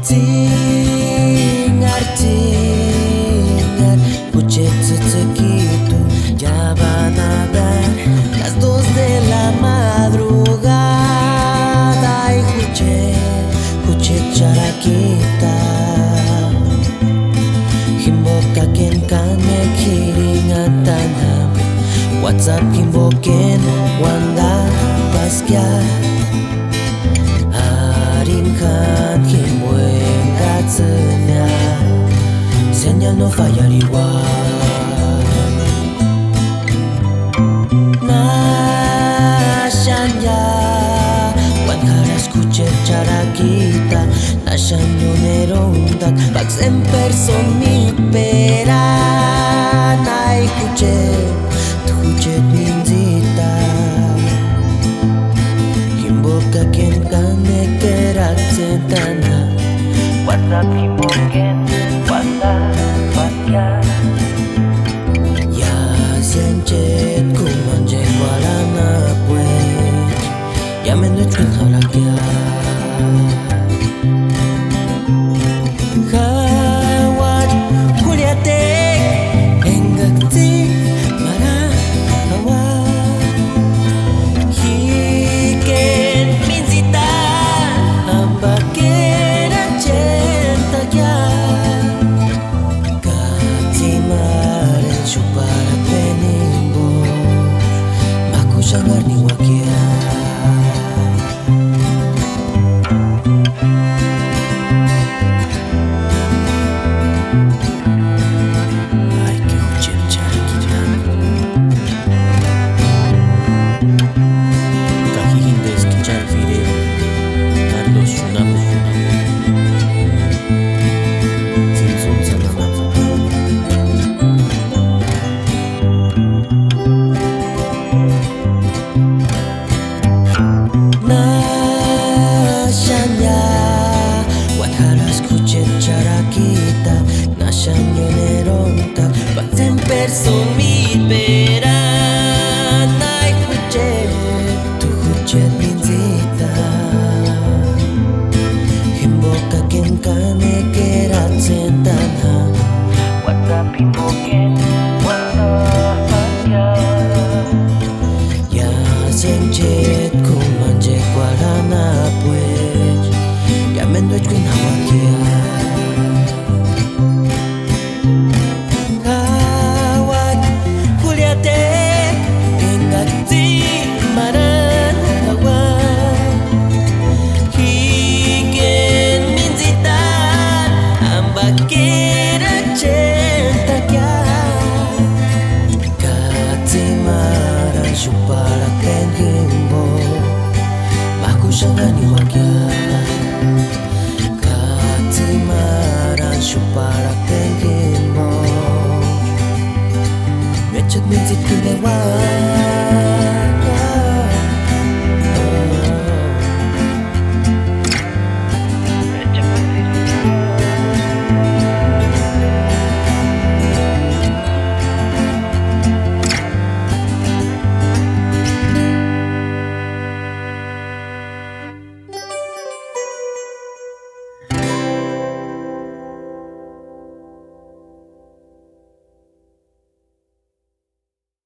Tingar, chiquito, ya van a dar las 2 de la madrugada. Y escuché charaquita, himboka ken kane kiringatana, WhatsApp himboken wanda paskia, harim kan himbuengatsenya, señal no fallar igual. Nashan ya, cuando escuché charaquita, nashan yo nerondak, pax en person mi pera, na escuché minzita, kimboka quien kane keratsentana, WhatsApp kimboken wanda pasya, ya sianchet kumanje kualana pues, ya me no chun halakia. Hawat kuliate engakti mara hawa, hiken minzita ambakera chenta ya, katimare chupara penimbo makushangar ni wakia. Nashan yo neronta, pax en person mi pera, na escuché, tu escuché.